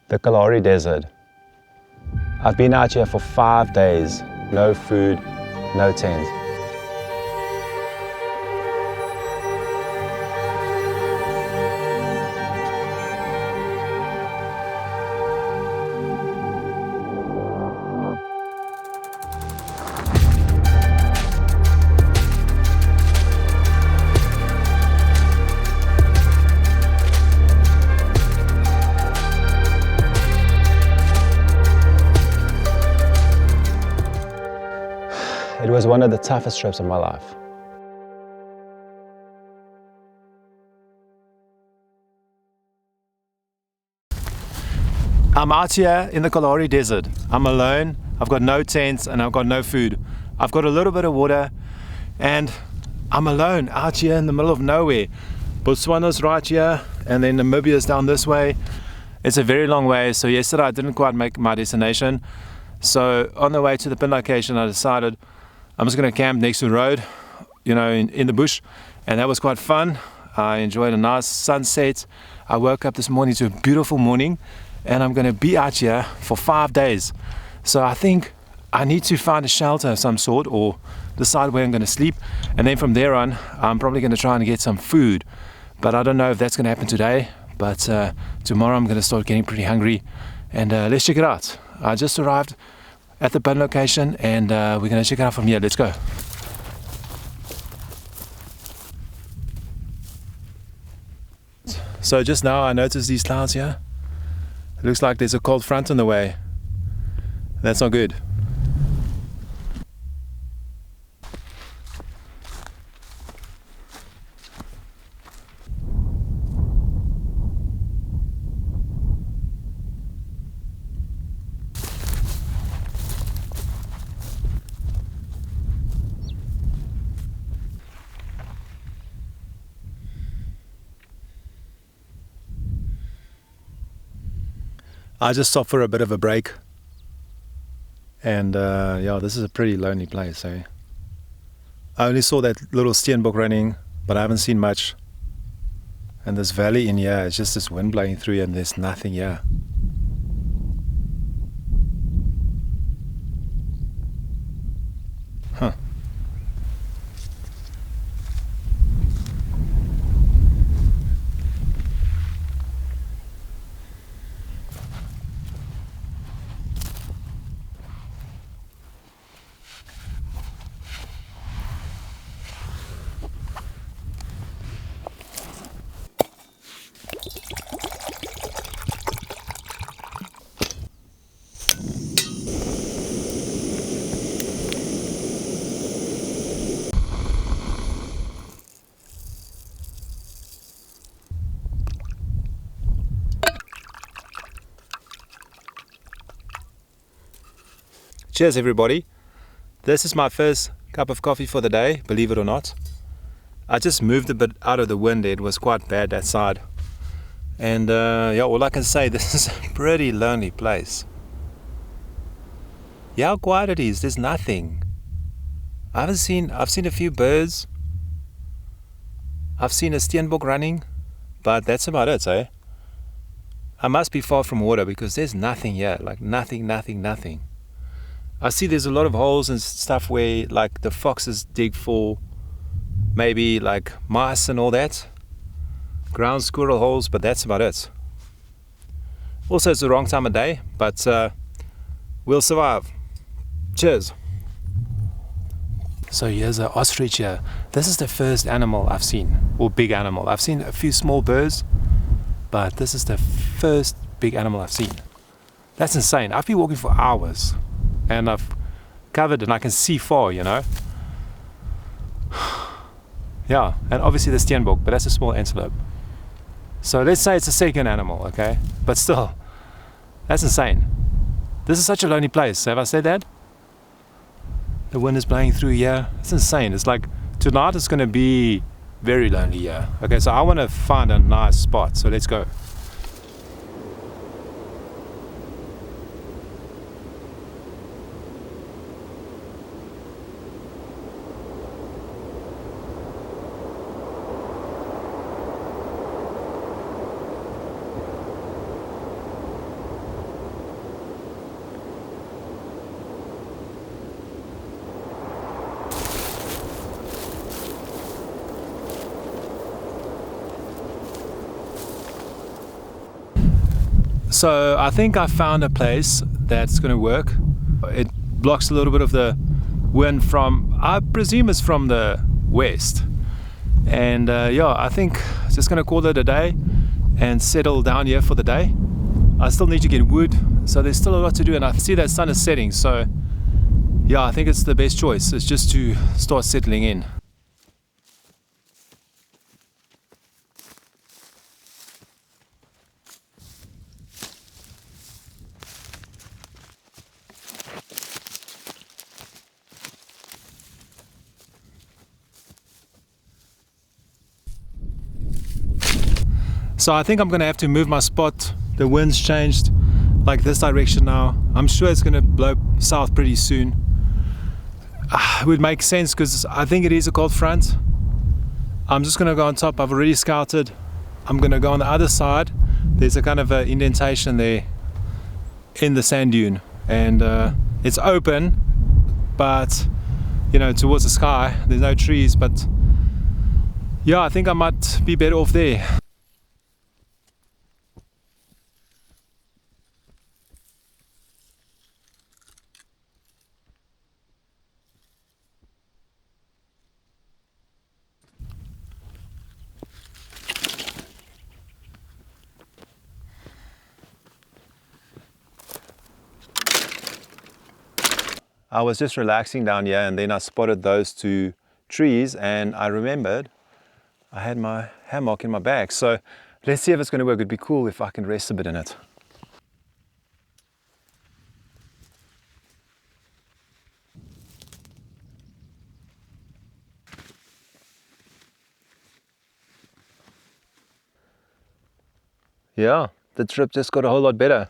The Kalahari Desert. I've been out here for 5 days. No food, no tent. It was one of the toughest trips of my life. I'm out here in the Kalahari Desert. I'm alone, I've got no tents and I've got no food. I've got a little bit of water and I'm alone out here in the middle of nowhere. Botswana's right here and then Namibia's down this way. It's a very long way, so yesterday I didn't quite make my destination. So on the way to the pin location I decided I'm just going to camp next to the road, you know, in the bush, and that was quite fun. I enjoyed a nice sunset. I woke up this morning to a beautiful morning and I'm going to be out here for 5 days. So I think I need to find a shelter of some sort or decide where I'm going to sleep, and then from there on I'm probably going to try and get some food, but I don't know if that's going to happen today. But tomorrow I'm going to start getting pretty hungry, and let's check it out. I just arrived at the pin location and we're going to check it out from here. Let's go. So just now I noticed these clouds here. It looks like there's a cold front on the way. That's not good. I just stopped for a bit of a break, and yeah, this is a pretty lonely place, eh? I only saw that little steenbok running, but I haven't seen much. And this valley in here, it's just this wind blowing through and there's nothing here. Huh. Cheers everybody. This is my first cup of coffee for the day, believe it or not. I just moved a bit out of the wind. It was quite bad that side. And yeah, all I can say, this is a pretty lonely place. Yeah, how quiet it is. There's nothing. I've seen a few birds. I've seen a steenbok running, but that's about it, eh? I must be far from water because there's nothing here, like nothing. I see there's a lot of holes and stuff where like the foxes dig for maybe like mice and all that. Ground squirrel holes, but that's about it. Also, it's the wrong time of day, but we'll survive. Cheers. So here's an ostrich here. This is the first animal I've seen, or big animal. I've seen a few small birds, but this is the first big animal I've seen. That's insane. I've been walking for hours and I've covered and I can see far, you know. Yeah, and obviously the steenbok, but that's a small antelope. So let's say it's a second animal, okay? But still, that's insane. This is such a lonely place. Have I said that? The wind is blowing through here. It's insane. It's like tonight is going to be very lonely here. Okay, so I want to find a nice spot. So let's go. So I think I found a place that's going to work. It blocks a little bit of the wind from, I presume it's from the west. And yeah, I think just going to call it a day and settle down here for the day. I still need to get wood, so there's still a lot to do, and I see that sun is setting, so yeah, I think it's the best choice. It's just to start settling in. So I think I'm going to have to move my spot. The wind's changed like this direction now. I'm sure it's going to blow south pretty soon. It would make sense because I think it is a cold front. I'm just going to go on top. I've already scouted. I'm going to go on the other side. There's a kind of a indentation there in the sand dune, and it's open, but you know, towards the sky. There's no trees, but yeah, I think I might be better off there. I was just relaxing down here, and then I spotted those two trees, and I remembered I had my hammock in my bag. So let's see if it's going to work. It'd be cool if I can rest a bit in it. Yeah, the trip just got a whole lot better.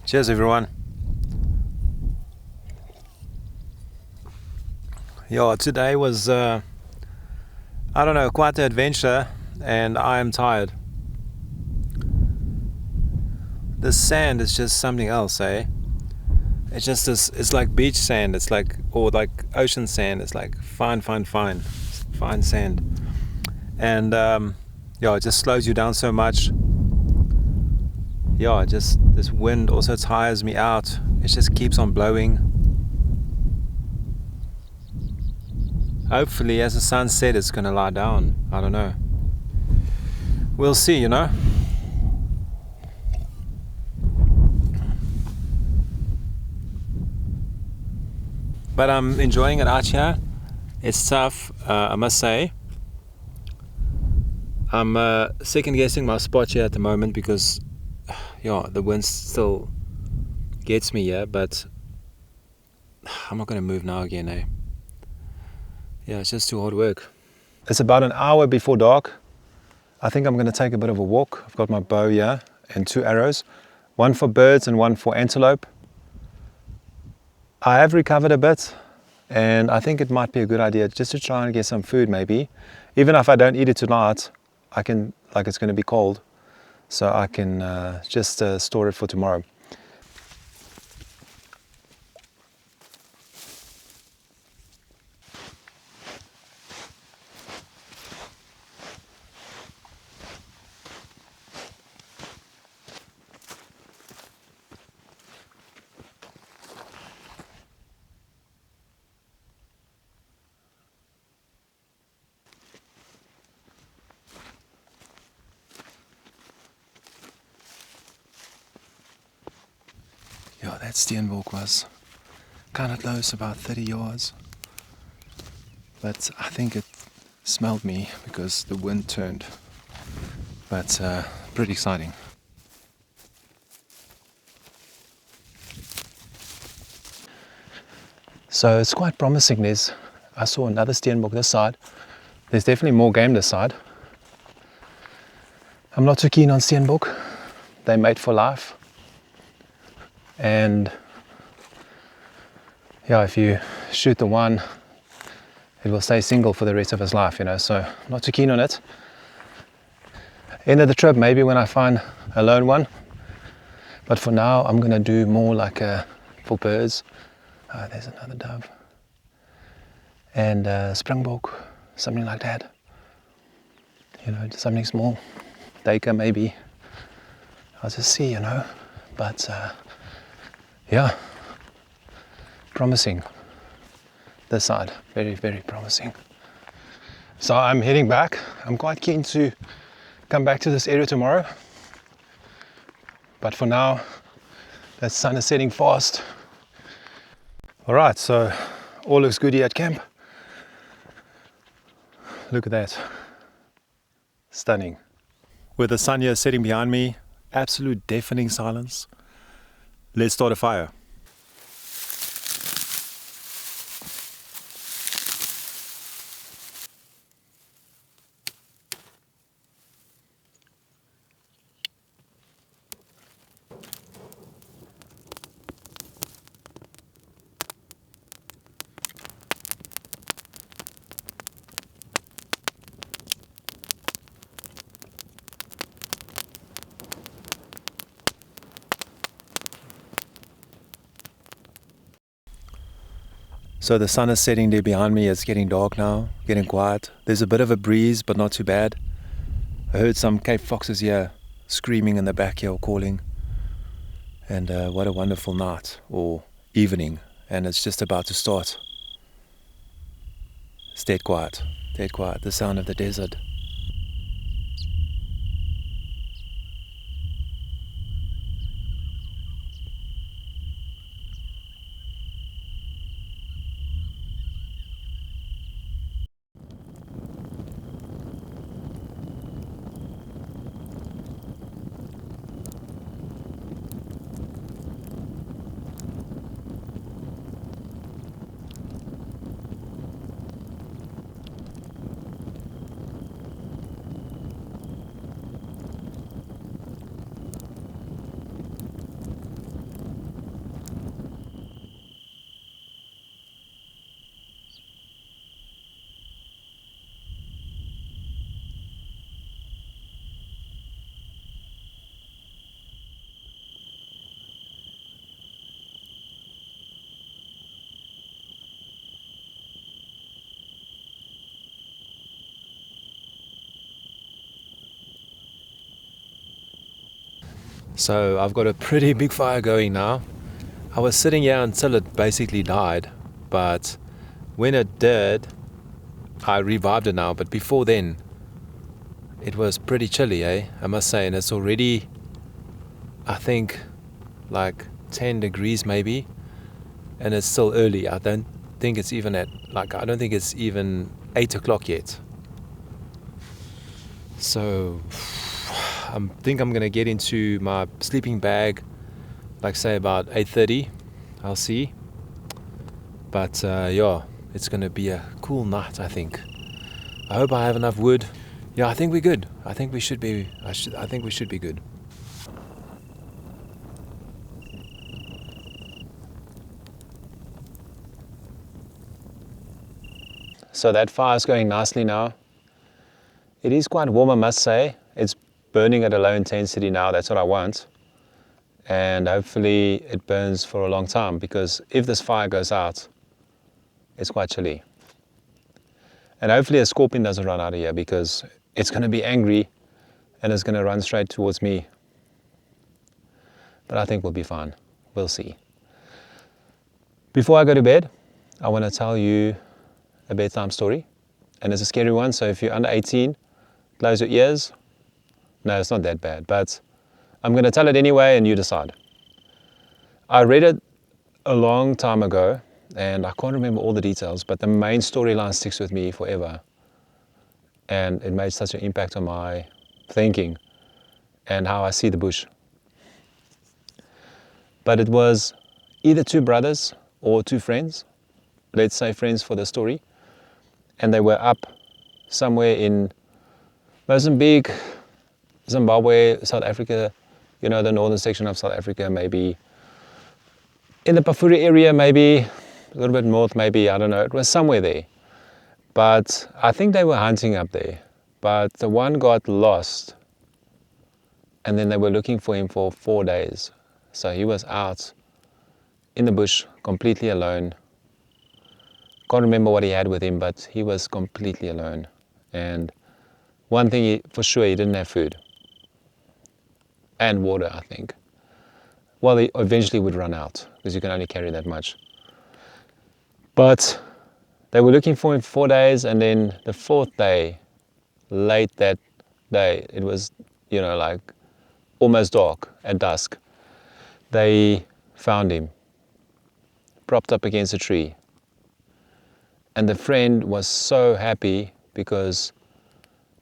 Cheers, everyone. Yeah, today was, I don't know, quite an adventure, and I am tired. The sand is just something else, eh? It's just this, it's like beach sand, it's like, or like ocean sand, it's like fine sand. And yeah, it just slows you down so much. Yeah, just this wind also tires me out. It just keeps on blowing. Hopefully as the sun sets it's gonna lie down. I don't know. We'll see, you know. But I'm enjoying it out here. It's tough, I must say. I'm second guessing my spot here at the moment because yeah, the wind still gets me here, but I'm not going to move now again, eh? Yeah, it's just too hard work. It's about an hour before dark. I think I'm going to take a bit of a walk. I've got my bow here and 2 arrows, one for birds and one for antelope. I have recovered a bit, and I think it might be a good idea just to try and get some food maybe. Even if I don't eat it tonight, I can, like it's going to be cold, so I can just store it for tomorrow. Yeah, that steenbok was kind of close, about 30 yards. But I think it smelled me because the wind turned. But pretty exciting. So it's quite promising. I saw another steenbok this side. There's definitely more game this side. I'm not too keen on steenbok. They mate for life. And yeah, if you shoot the one, it will stay single for the rest of his life, you know, so not too keen on it. End of the trip, maybe when I find a lone one. But for now, I'm gonna do more like for birds. There's another dove. And springbok, something like that. You know, something small. Duiker maybe. I'll just see, you know. But yeah, promising. This side, very, very promising. So I'm heading back. I'm quite keen to come back to this area tomorrow. But for now, the sun is setting fast. All right, so all looks good here at camp. Look at that. Stunning. With the sun here setting behind me, absolute deafening silence. Let's start a fire. So the sun is setting there behind me. It's getting dark now, getting quiet. There's a bit of a breeze, but not too bad. I heard some Cape foxes here screaming in the back here, or calling. And what a wonderful night or evening. And it's just about to start. It's dead quiet, the sound of the desert. So I've got a pretty big fire going now. I was sitting here until it basically died, but when it did, I revived it now. But before then, it was pretty chilly, I must say. And it's already, I think, like 10 degrees maybe, and it's still early. I don't think it's even 8 o'clock yet. So I think I'm gonna get into my sleeping bag, like say about 8:30. I'll see. But yeah, it's gonna be a cool night, I think. I hope I have enough wood. Yeah, I think we're good. I think we should be. I think we should be good. So that fire's going nicely now. It is quite warm, I must say. It's burning at a low intensity now. That's what I want. And hopefully it burns for a long time, because if this fire goes out, it's quite chilly. And hopefully a scorpion doesn't run out of here, because it's going to be angry and it's going to run straight towards me. But I think we'll be fine. We'll see. Before I go to bed, I want to tell you a bedtime story. And it's a scary one, so if you're under 18, close your ears. No, it's not that bad, but I'm going to tell it anyway and you decide. I read it a long time ago and I can't remember all the details, but the main storyline sticks with me forever. And it made such an impact on my thinking and how I see the bush. But it was either two brothers or two friends, let's say friends for the story, and they were up somewhere in Mozambique, Zimbabwe, South Africa, you know, the northern section of South Africa, maybe in the Pafuri area, maybe a little bit north, maybe, I don't know, it was somewhere there. But I think they were hunting up there, but the one got lost, and then they were looking for him for 4 days. So he was out in the bush, completely alone. Can't remember what he had with him, but he was completely alone. And one thing for sure, he didn't have food and water, I think. Well, he eventually would run out because you can only carry that much. But they were looking for him for 4 days, and then the 4th day, late that day, it was, you know, like almost dark, at dusk, they found him propped up against a tree. And the friend was so happy because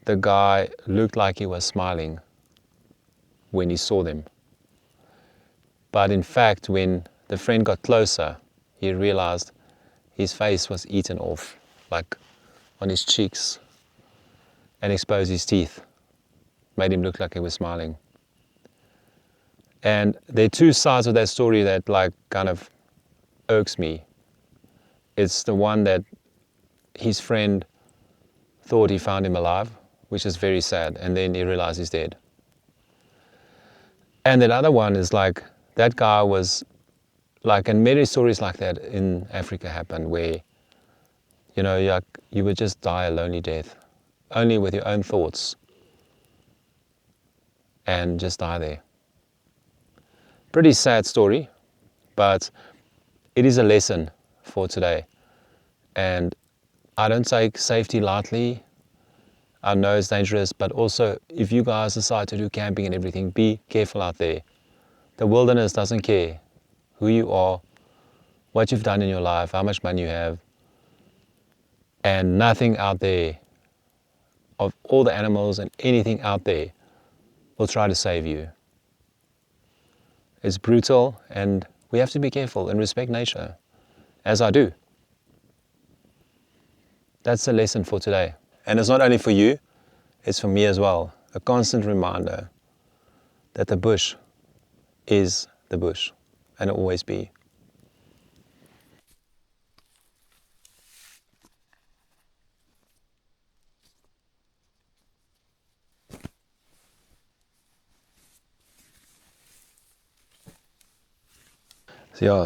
the guy looked like he was smiling when he saw them. But in fact, when the friend got closer, he realized his face was eaten off, like on his cheeks, and exposed his teeth, made him look like he was smiling. And there are two sides of that story that like kind of irks me. It's the one that his friend thought he found him alive, which is very sad, and then he realized he's dead. And that other one is like, that guy was like, and many stories like that in Africa happen where, you know, you would just die a lonely death, only with your own thoughts, and just die there. Pretty sad story, but it is a lesson for today. And I don't take safety lightly. I know it's dangerous, but also if you guys decide to do camping and everything, be careful out there. The wilderness doesn't care who you are, what you've done in your life, how much money you have, and nothing out there, of all the animals and anything out there, will try to save you. It's brutal, and we have to be careful and respect nature, as I do. That's the lesson for today. And it's not only for you, it's for me as well. A constant reminder that the bush is the bush, and it will always be.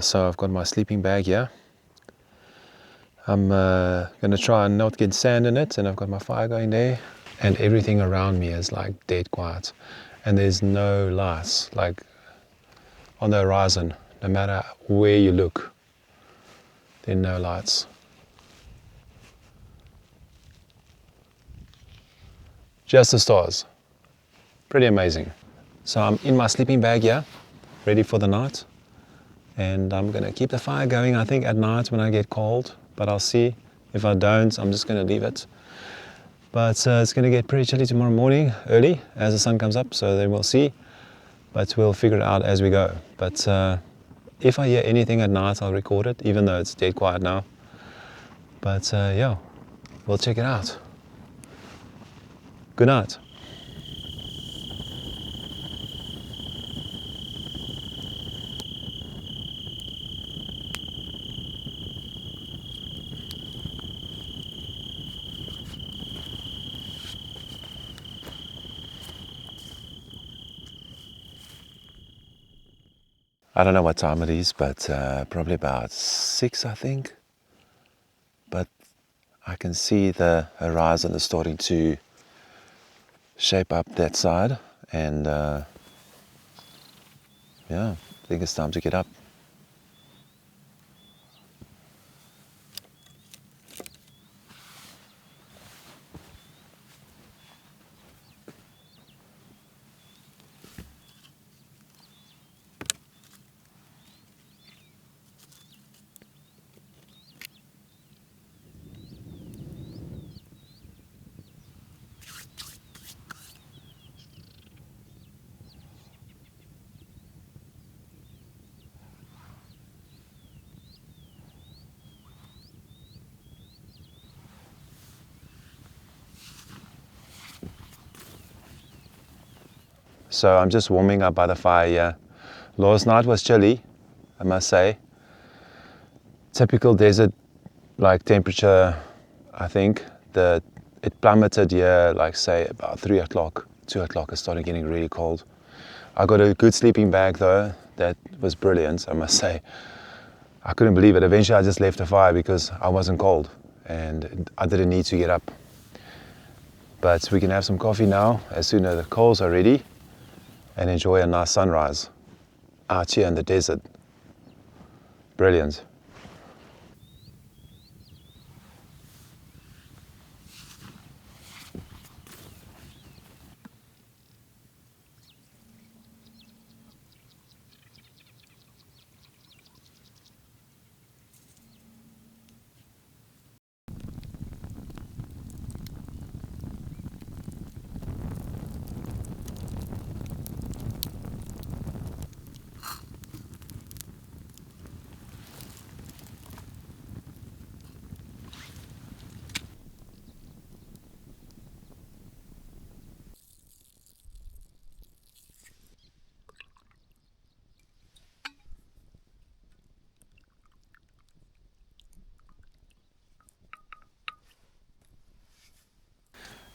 So I've got my sleeping bag here. I'm going to try and not get sand in it, and I've got my fire going there, and everything around me is like dead quiet, and there's no lights like on the horizon. No matter where you look, there are no lights. Just the stars. Pretty amazing. So I'm in my sleeping bag here, ready for the night, and I'm going to keep the fire going, I think, at night when I get cold, but I'll see. If I don't, I'm just going to leave it. But it's going to get pretty chilly tomorrow morning, early, as the sun comes up, so then we'll see. But we'll figure it out as we go. But if I hear anything at night, I'll record it, even though it's dead quiet now. But yeah, we'll check it out. Good night. I don't know what time it is, but probably about 6, I think. But I can see the horizon is starting to shape up that side, and yeah, I think it's time to get up. So I'm just warming up by the fire here. Last night was chilly, I must say. Typical desert like temperature, I think. It plummeted here like say about 3 o'clock, 2 o'clock. It started getting really cold. I got a good sleeping bag though. That was brilliant, I must say. I couldn't believe it. Eventually I just left the fire because I wasn't cold and I didn't need to get up. But we can have some coffee now as soon as the coals are ready and enjoy a nice sunrise out here in the desert. Brilliant.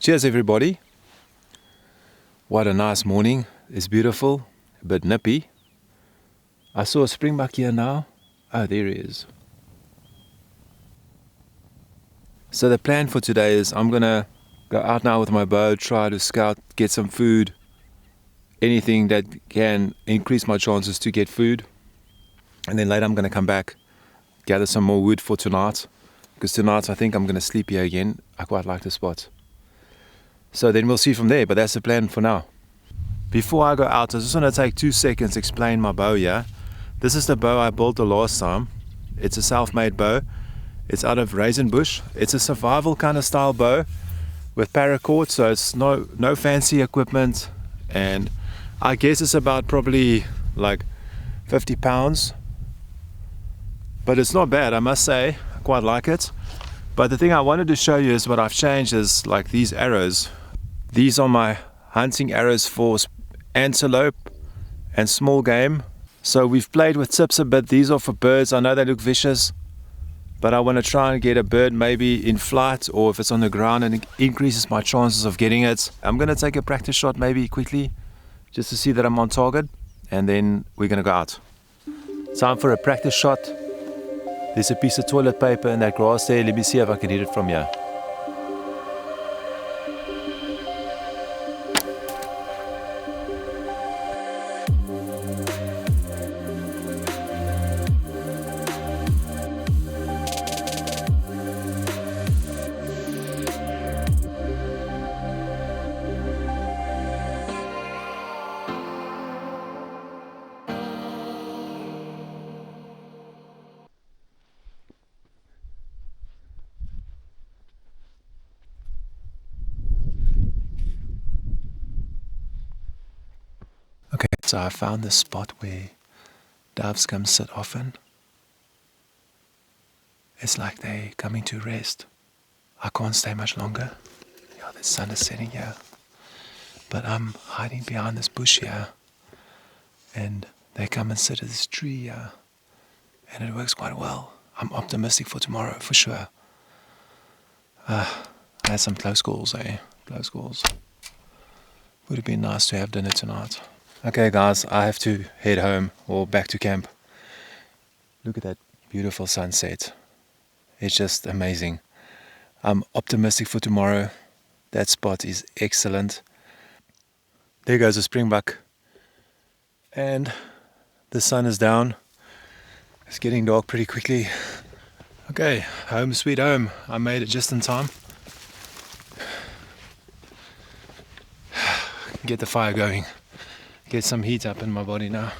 Cheers everybody. What a nice morning. It's beautiful, a bit nippy. I saw a springbuck here now. Oh, there he is. So the plan for today is I'm gonna go out now with my bow, try to scout, get some food, anything that can increase my chances to get food. And then later I'm gonna come back, gather some more wood for tonight, because tonight I think I'm gonna sleep here again. I quite like the spot. So then we'll see from there, but that's the plan for now. Before I go out, I just want to take 2 seconds to explain my bow here. This is the bow I built the last time. It's a self-made bow. It's out of raisin bush. It's a survival kind of style bow with paracord, so it's no fancy equipment, and I guess it's about probably like 50 pounds. But it's not bad, I must say. I quite like it. But the thing I wanted to show you is what I've changed is like these arrows. These are my hunting arrows for antelope and small game. So we've played with tips a bit. These are for birds. I know they look vicious, but I want to try and get a bird maybe in flight, or if it's on the ground, and it increases my chances of getting it. I'm going to take a practice shot maybe quickly just to see that I'm on target, and then we're going to go out. Time for a practice shot. There's a piece of toilet paper in that grass there. Let me see if I can hit it from here. Okay, so I found this spot where doves come sit often. It's like they're coming to rest. I can't stay much longer. Yeah, the sun is setting here. But I'm hiding behind this bush here. And they come and sit at this tree here. And it works quite well. I'm optimistic for tomorrow, for sure. I had some close calls, Close calls. Would have been nice to have dinner tonight. Okay guys, I have to head home or back to camp. Look at that beautiful sunset. It's just amazing. I'm optimistic for tomorrow. That spot is excellent. There goes a springbuck. And the sun is down. It's getting dark pretty quickly. Okay, home sweet home. I made it just in time. Get the fire going. Get some heat up in my body now.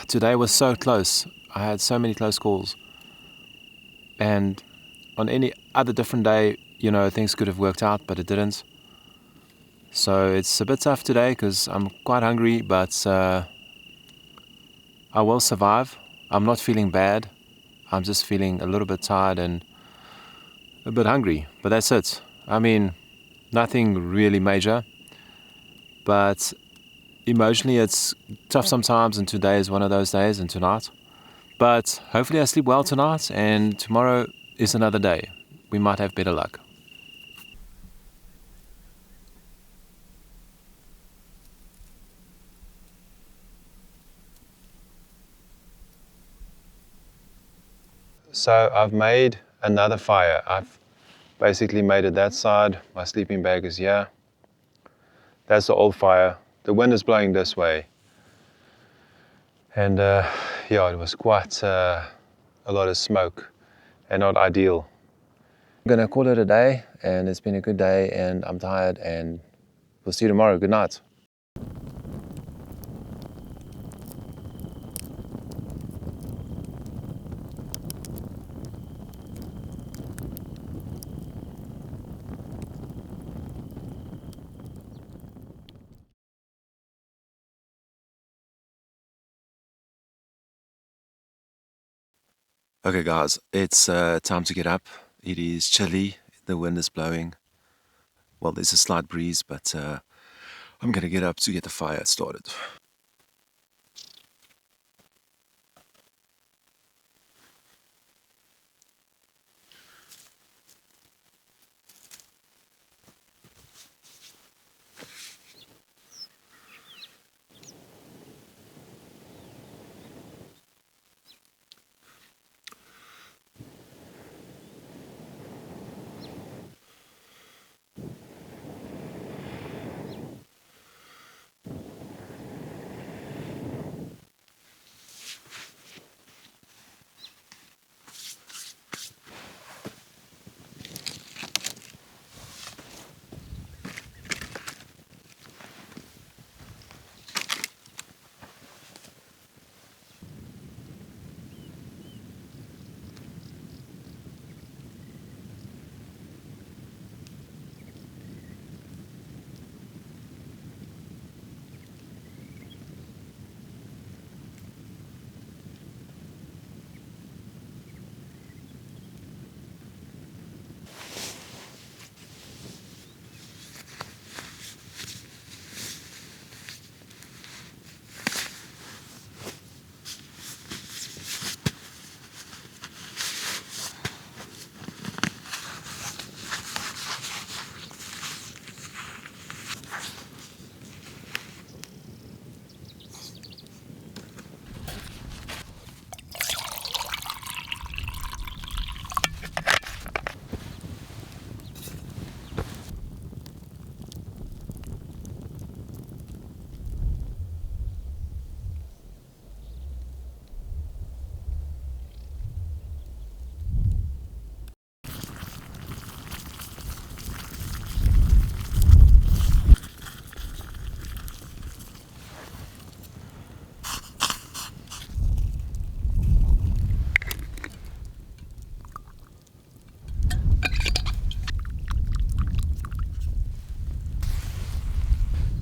today was so close. I had so many close calls. And on any other different day, you know, things could have worked out, but it didn't. So it's a bit tough today because I'm quite hungry, but I will survive. I'm not feeling bad. I'm just feeling a little bit tired and a bit hungry, but that's it. I mean, nothing really major, but emotionally it's tough sometimes, and today is one of those days, and tonight. But hopefully I sleep well tonight, and tomorrow is another day. We might have better luck. So I've made another fire. I've basically made it that side. My sleeping bag is here. That's the old fire. The wind is blowing this way. And yeah, it was quite a lot of smoke and not ideal. I'm gonna call it a day, and it's been a good day, and I'm tired, and we'll see you tomorrow. Good night. Okay, guys, it's time to get up. It is chilly. The wind is blowing. Well, there's a slight breeze, but I'm gonna get up to get the fire started.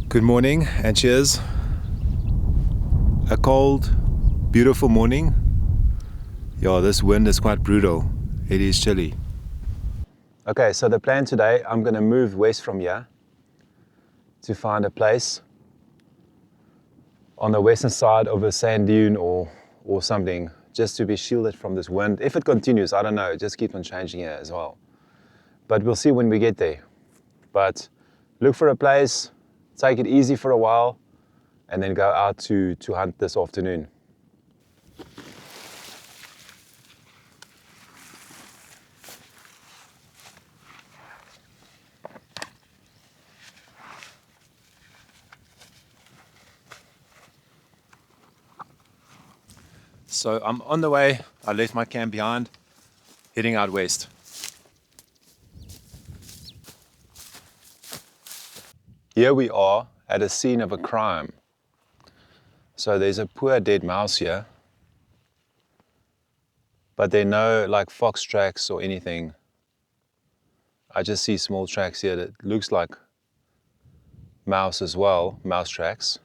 Good morning and cheers. A cold, beautiful morning. Yeah, this wind is quite brutal. It is chilly. Okay, so the plan today, I'm gonna move west from here to find a place on the western side of a sand dune or something, just to be shielded from this wind. If it continues, I don't know, it just keeps on changing here as well. But we'll see when we get there. But look for a place, take it easy for a while, and then go out to hunt this afternoon. So I'm on the way. I left my camp behind, heading out west. Here we are at a scene of a crime. So there's a poor dead mouse here, but there are no like fox tracks or anything. I just see small tracks here that looks like mouse as well, mouse tracks.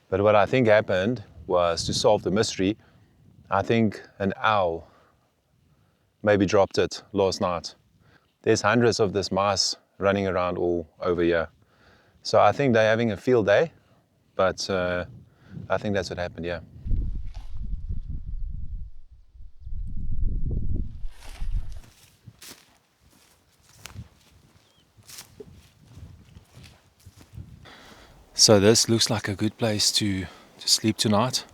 But what I think happened was, to solve the mystery, I think an owl maybe dropped it last night. There's hundreds of this mice running around all over here. So I think they're having a field day, but I think that's what happened, yeah. So this looks like a good place to sleep tonight.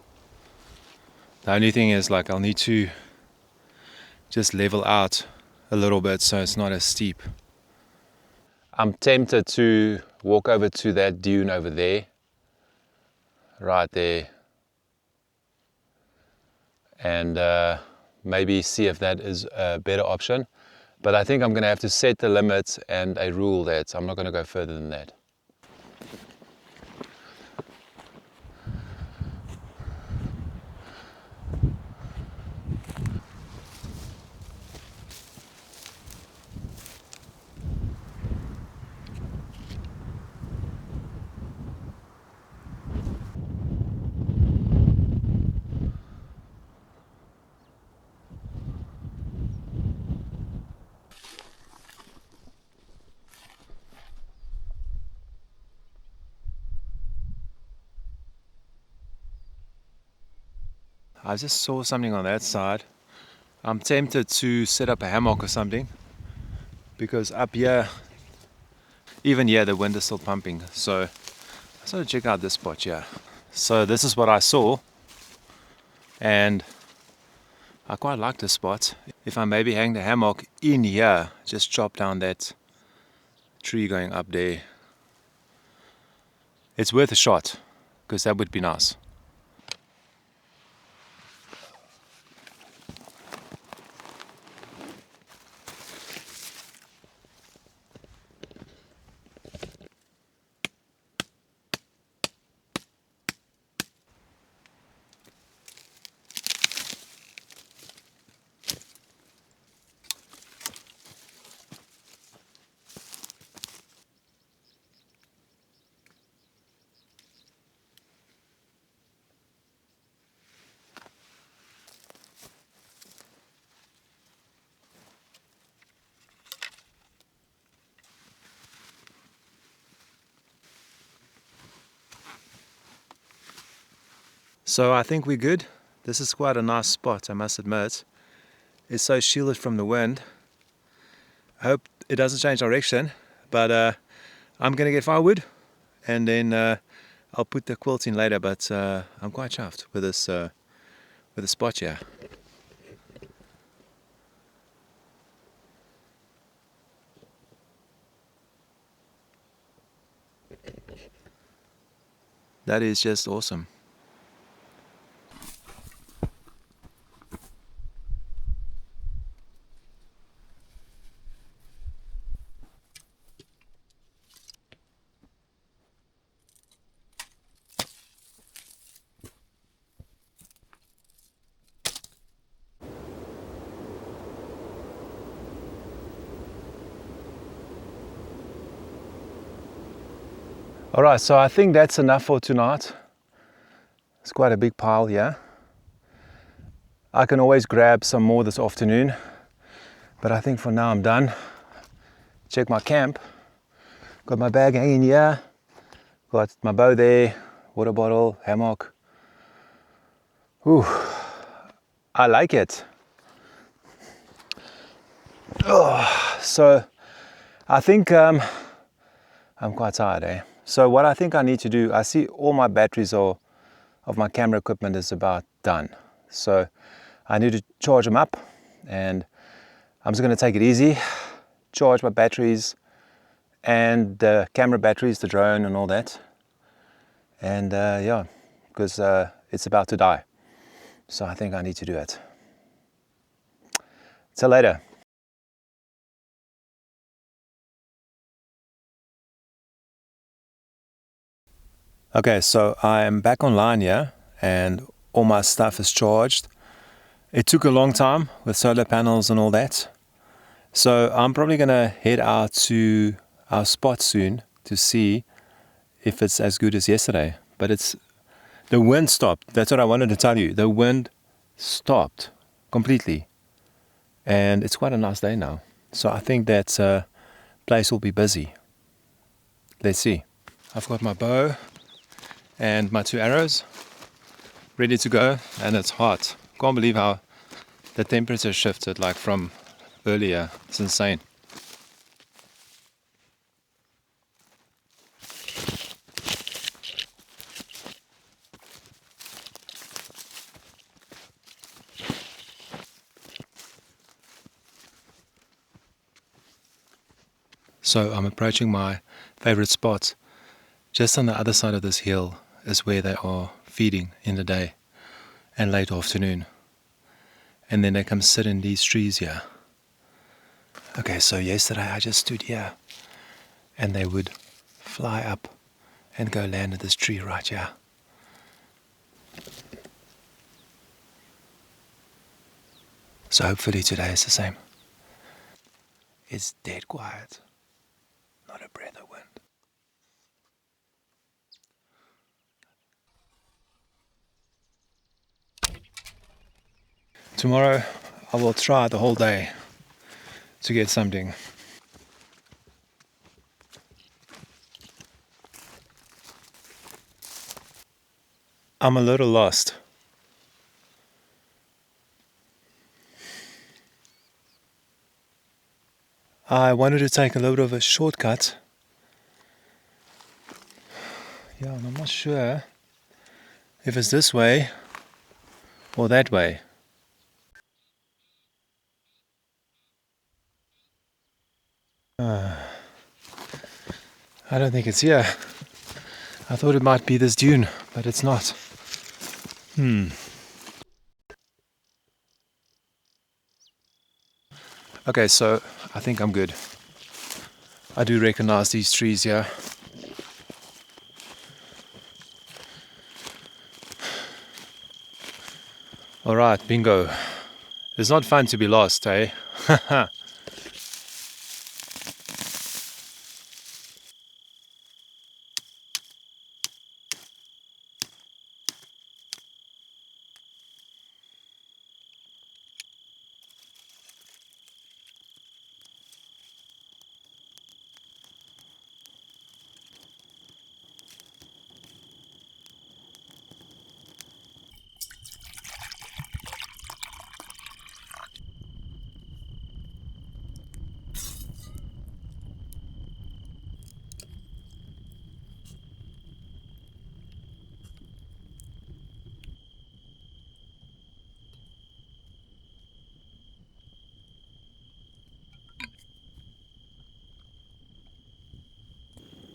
The only thing is, like, I'll need to just level out a little bit so it's not as steep. I'm tempted to walk over to that dune over there, right there, and maybe see if that is a better option. But I think I'm going to have to set the limit and a rule that I'm not going to go further than that. I just saw something on that side. I'm tempted to set up a hammock or something, because up here, even here, the wind is still pumping. So I sort of check out this spot here. So this is what I saw, and I quite like this spot. If I maybe hang the hammock in here, just chop down that tree going up there, it's worth a shot, because that would be nice. So I think we're good. This is quite a nice spot, I must admit. It's so shielded from the wind. I hope it doesn't change direction, but I'm gonna get firewood, and then I'll put the quilt in later. But I'm quite chuffed with this spot here. That is just awesome. All right, so I think that's enough for tonight. It's quite a big pile here. I can always grab some more this afternoon, but I think for now I'm done. Check my camp. Got my bag hanging here. Got my bow there, water bottle, hammock. Ooh, I like it. Oh, so I think I'm quite tired, eh? So what I think I need to do, I see all my batteries of my camera equipment is about done. So I need to charge them up, and I'm just going to take it easy, charge my batteries and the camera batteries, the drone and all that. And yeah, because it's about to die. So I think I need to do it. Till later. Okay, so I am back online here and all my stuff is charged. It took a long time with solar panels and all that. So I'm probably going to head out to our spot soon to see if it's as good as yesterday. But the wind stopped. That's what I wanted to tell you. The wind stopped completely. And it's quite a nice day now. So I think that place will be busy. Let's see. I've got my bow and my 2 arrows ready to go, and it's hot. Can't believe how the temperature shifted like from earlier. It's insane. So I'm approaching my favorite spot. Just on the other side of this hill is where they are feeding in the day and late afternoon. And then they come sit in these trees here. Okay, so yesterday I just stood here and they would fly up and go land at this tree right here. So hopefully today is the same. It's dead quiet. Not a breath of wind. Tomorrow I will try the whole day to get something. I'm a little lost. I wanted to take a little bit of a shortcut. Yeah, and I'm not sure if it's this way or that way. I don't think it's here. I thought it might be this dune, but it's not. Okay, so I think I'm good. I do recognize these trees here. Alright, bingo. It's not fun to be lost, eh?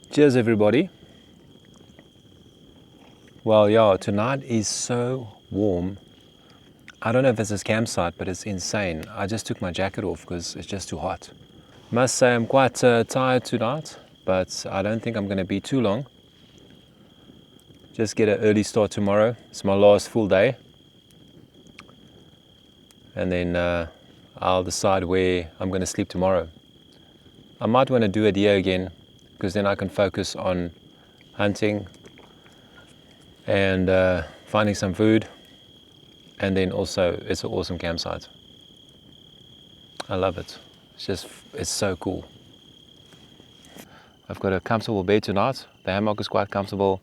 Cheers, everybody. Well, yeah, tonight is so warm. I don't know if it's this campsite, but it's insane. I just took my jacket off because it's just too hot. Must say I'm quite tired tonight, but I don't think I'm going to be too long. Just get an early start tomorrow. It's my last full day. And then I'll decide where I'm going to sleep tomorrow. I might want to do a deer again, because then I can focus on hunting and finding some food, and then also it's an awesome campsite. I love it. It's so cool. I've got a comfortable bed tonight. The hammock is quite comfortable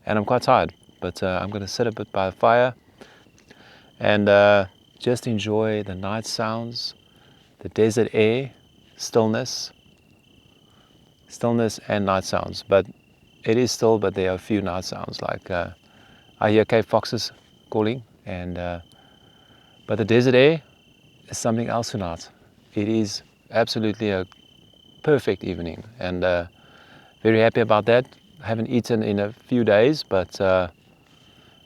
and I'm quite tired, but I'm going to sit a bit by the fire and just enjoy the night sounds, the desert air, stillness and night sounds. But it is still, but there are a few night sounds, like I hear cave foxes calling, and but the desert air is something else tonight. It is absolutely a perfect evening, and very happy about that. I haven't eaten in a few days, but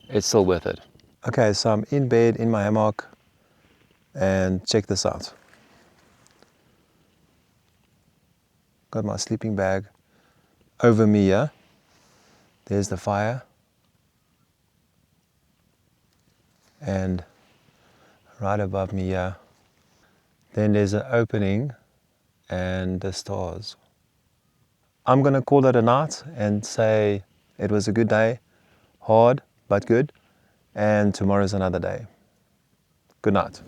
it's still worth it. Okay, so I'm in bed in my hammock, and check this out. Got my sleeping bag over me here. There's the fire. And right above me here, then there's an opening and the stars. I'm going to call it a night and say it was a good day, hard but good, and tomorrow's another day. Good night.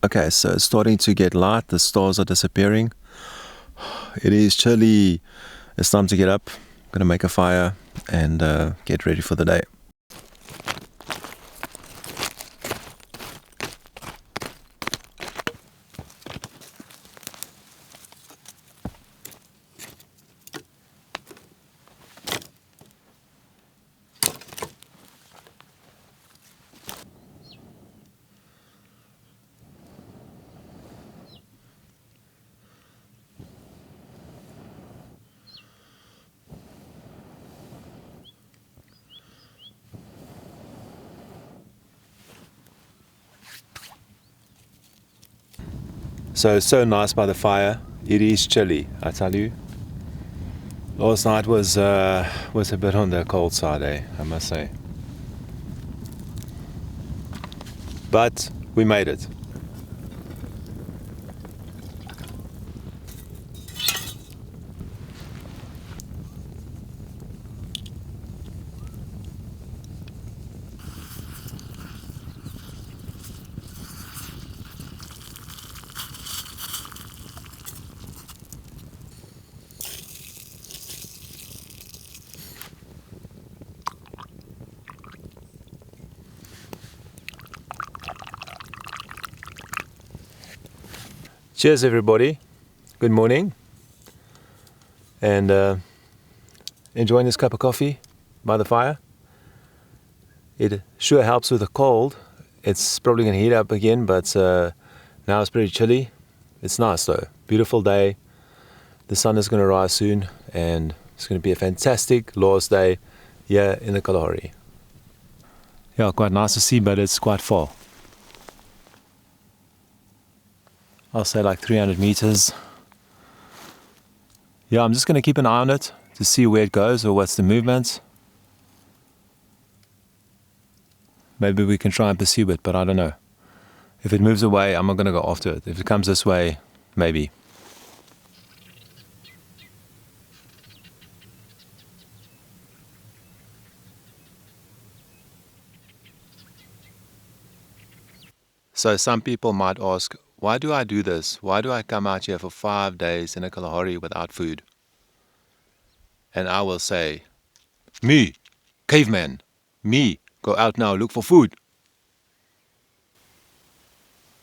Okay, so it's starting to get light, the stars are disappearing. It is chilly, it's time to get up. I'm gonna make a fire and get ready for the day. So it's so nice by the fire. It is chilly, I tell you. Last night was a bit on the cold side, I must say. But we made it. Cheers everybody, good morning, and enjoying this cup of coffee by the fire. It sure helps with the cold. It's probably going to heat up again, but now it's pretty chilly. It's nice though, beautiful day. The sun is going to rise soon and it's going to be a fantastic last day here in the Kalahari. Yeah, quite nice to see, but it's quite far. I'll say like 300 meters. Yeah, I'm just going to keep an eye on it to see where it goes or what's the movement. Maybe we can try and pursue it, but I don't know. If it moves away, I'm not going to go after it. If it comes this way, maybe. So some people might ask, why do I do this? Why do I come out here for 5 days in a Kalahari without food? And I will say, me, caveman, me, go out now, look for food.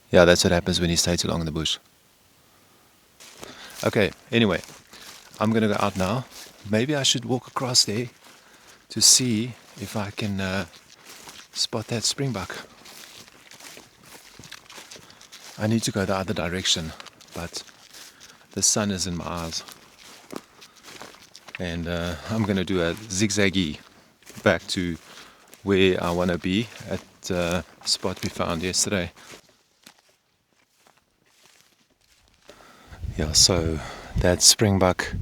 Yeah, that's what happens when you stay too long in the bush. Okay, anyway, I'm going to go out now. Maybe I should walk across there to see if I can spot that springbuck. I need to go the other direction, but the sun is in my eyes. And I'm going to do a zigzaggy back to where I want to be at the spot we found yesterday. Yeah, so that springbuck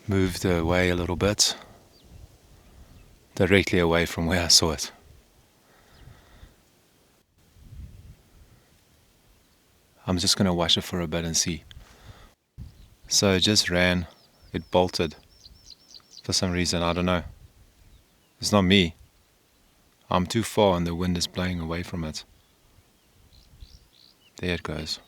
moved away a little bit, directly away from where I saw it. I'm just going to watch it for a bit and see. So it just ran, it bolted for some reason, I don't know. It's not me. I'm too far and the wind is blowing away from it. There it goes.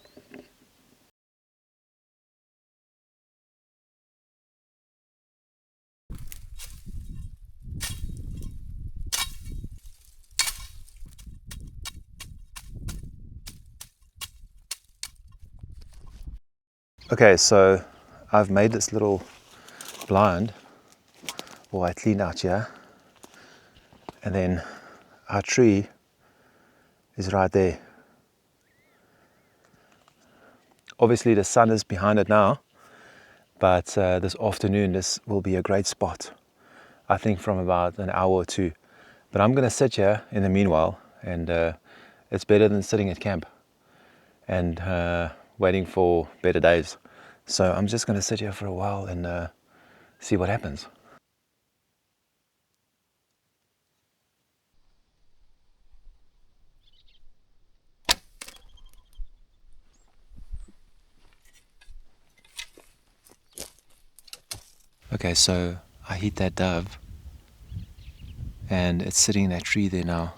Okay, so I've made this little blind, or I cleaned out here, and then our tree is right there. Obviously the sun is behind it now, But this afternoon, this will be a great spot. I think from about an hour or two. But I'm going to sit here in the meanwhile, and it's better than sitting at camp and waiting for better days. So I'm just going to sit here for a while and see what happens. Okay, so I hit that dove and it's sitting in that tree there now.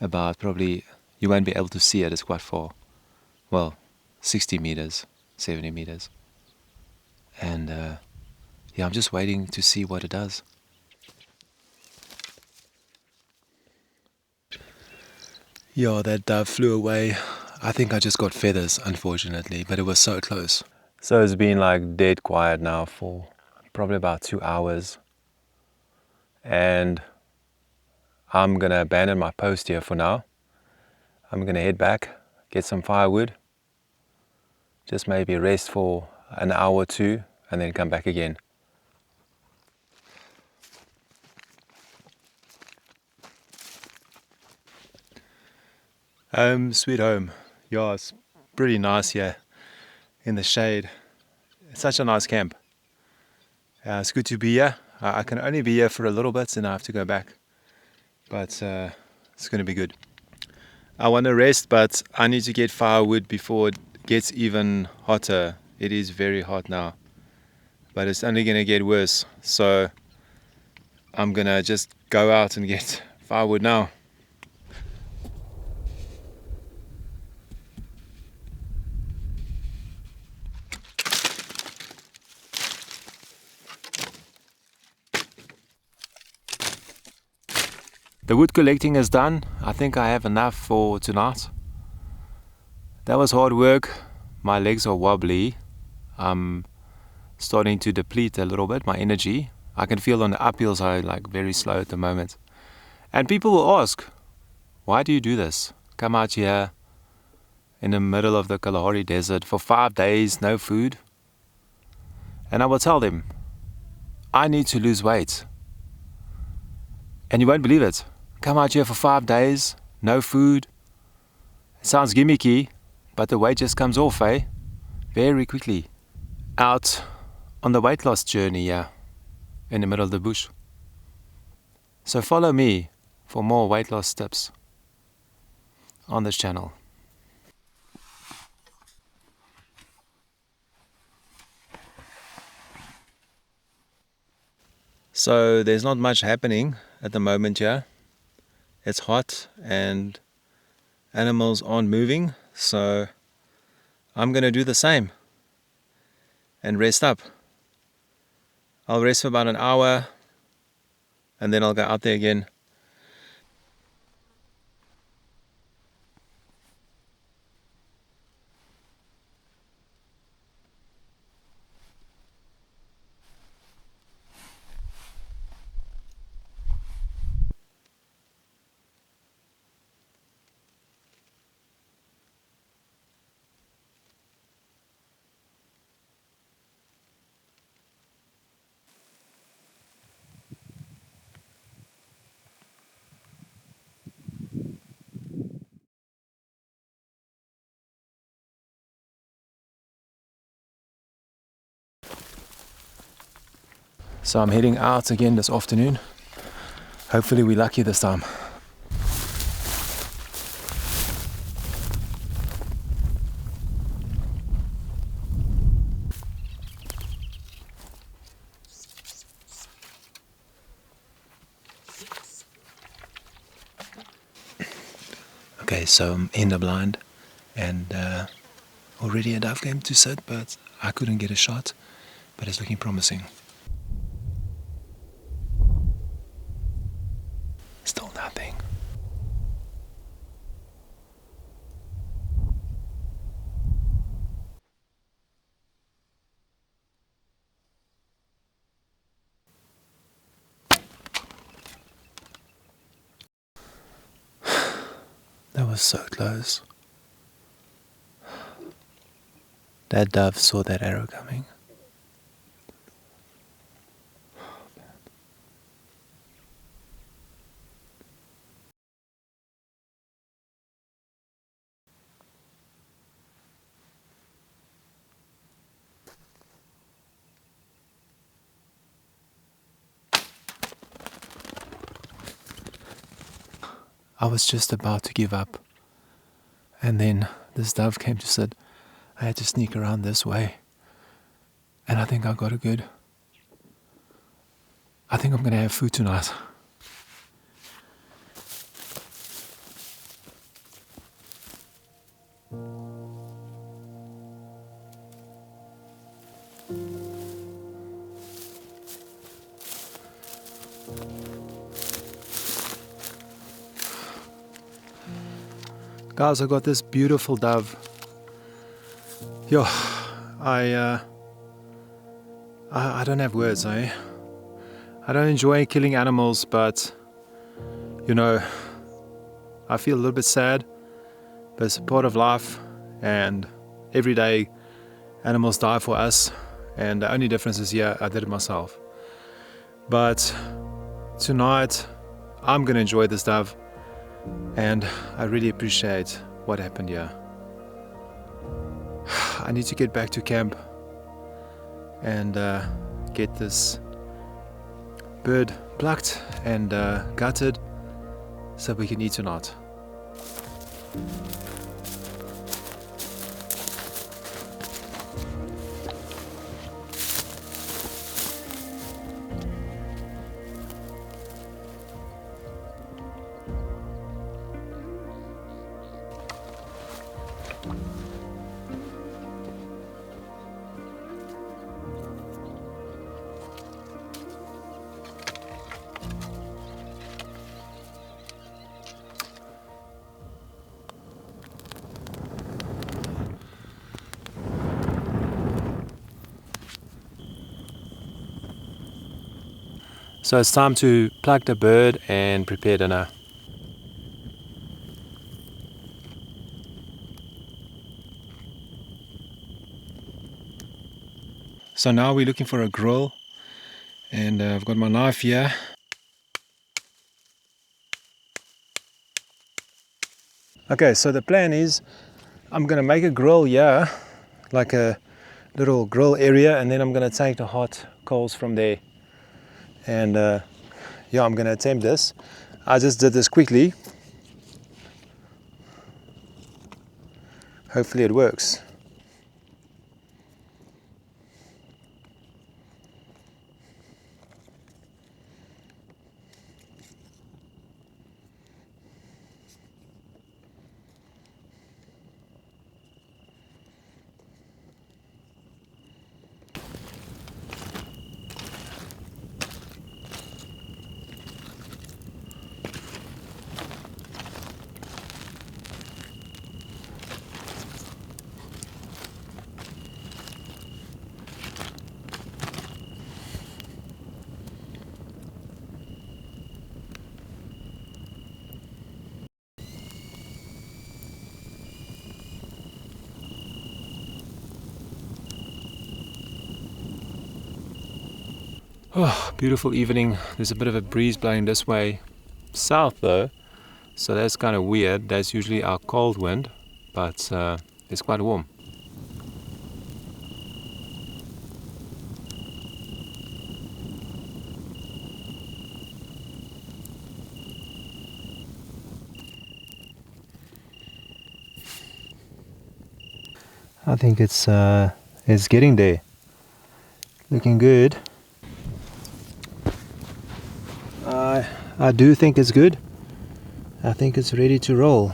About probably, you won't be able to see it, it's quite far. Well, 60 meters, 70 meters. And yeah, I'm just waiting to see what it does. Yeah, that dove flew away. I think I just got feathers, unfortunately, but it was so close. So it's been like dead quiet now for probably about 2 hours. And I'm gonna abandon my post here for now. I'm gonna head back, get some firewood, just maybe rest for an hour or two, and then come back again. Sweet home. Yeah, it's pretty nice here in the shade. It's such a nice camp. It's good to be here. I can only be here for a little bit, and I have to go back. But it's going to be good. I want to rest, but I need to get firewood before it gets even hotter. It is very hot now, but it's only going to get worse. So I'm going to just go out and get firewood now. The wood collecting is done. I think I have enough for tonight. That was hard work. My legs are wobbly. I'm starting to deplete a little bit, my energy. I can feel on the uphills I'm like very slow at the moment. And people will ask, why do you do this? Come out here in the middle of the Kalahari desert for 5 days, no food. And I will tell them, I need to lose weight. And you won't believe it. Come out here for 5 days, no food. It sounds gimmicky, but the weight just comes off, eh? Very quickly. Out on the weight loss journey, yeah, in the middle of the bush. So follow me for more weight loss tips on this channel. So there's not much happening at the moment here. It's hot and animals aren't moving, so I'm going to do the same and rest up. I'll rest for about an hour and then I'll go out there again. So I'm heading out again this afternoon. Hopefully we're lucky this time. Okay, so I'm in the blind and already a dove came to sit, but I couldn't get a shot, but it's looking promising. Still nothing. That was so close. that dove saw that arrow coming. I was just about to give up, and then this dove came to sit. I had to sneak around this way, and I think I got it good. I think I'm going to have food tonight. Guys, I got this beautiful dove. Yo, I don't have words, eh? I don't enjoy killing animals, but you know, I feel a little bit sad, but it's a part of life, and every day animals die for us, and the only difference is here I did it myself. But tonight I'm gonna enjoy this dove, and I really appreciate what happened here. I need to get back to camp and get this bird plucked and gutted so we can eat tonight. So it's time to pluck the bird and prepare dinner. So now we're looking for a grill, and I've got my knife here. Okay, so the plan is I'm gonna make a grill here, like a little grill area, and then I'm gonna take the hot coals from there. And yeah, I'm gonna attempt this. I just did this quickly. Hopefully it works. Oh, beautiful evening. There's a bit of a breeze blowing this way south though, so that's kind of weird. That's usually our cold wind, but it's quite warm. I think it's getting there. Looking good. I do think it's good. I think it's ready to roll.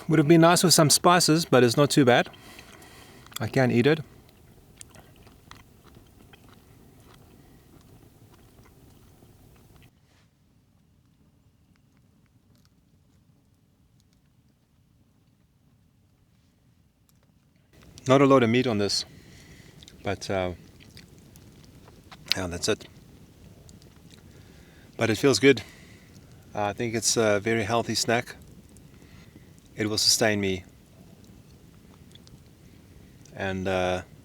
Would have been nice with some spices, but it's not too bad. I can eat it. Not a lot of meat on this, but yeah, that's it. But it feels good. I think it's a very healthy snack. It will sustain me and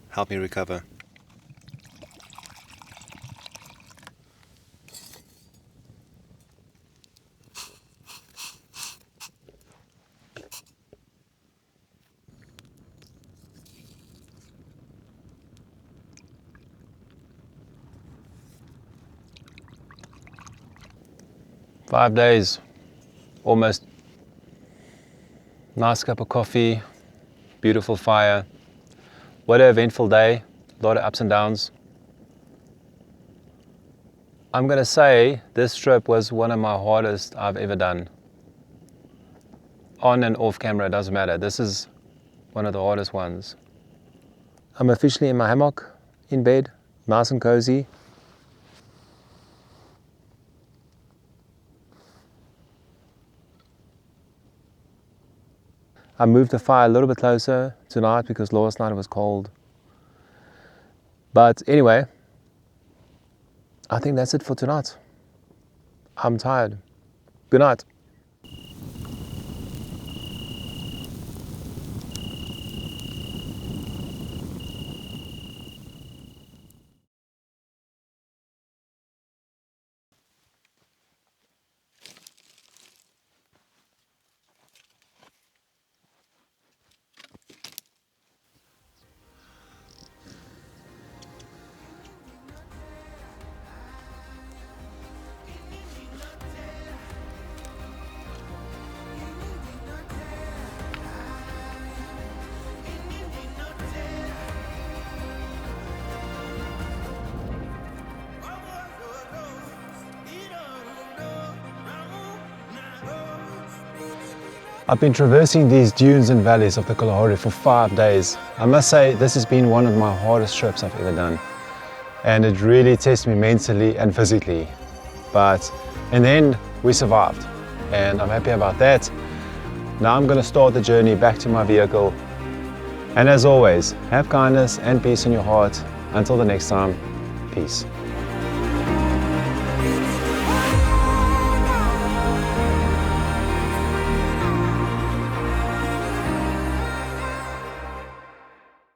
help me recover. Five days, almost. Nice cup of coffee, beautiful fire. What an eventful day, a lot of ups and downs. I'm gonna say this trip was one of my hardest I've ever done. On and off camera, it doesn't matter. This is one of the hardest ones. I'm officially in my hammock, in bed, nice and cozy. I moved the fire a little bit closer tonight because last night it was cold. But anyway, I think that's it for tonight. I'm tired. Good night. I've been traversing these dunes and valleys of the Kalahari for 5 days. I must say this has been one of my hardest trips I've ever done. And it really tests me mentally and physically. But in the end, we survived. And I'm happy about that. Now I'm going to start the journey back to my vehicle. And as always, have kindness and peace in your heart. Until the next time, peace.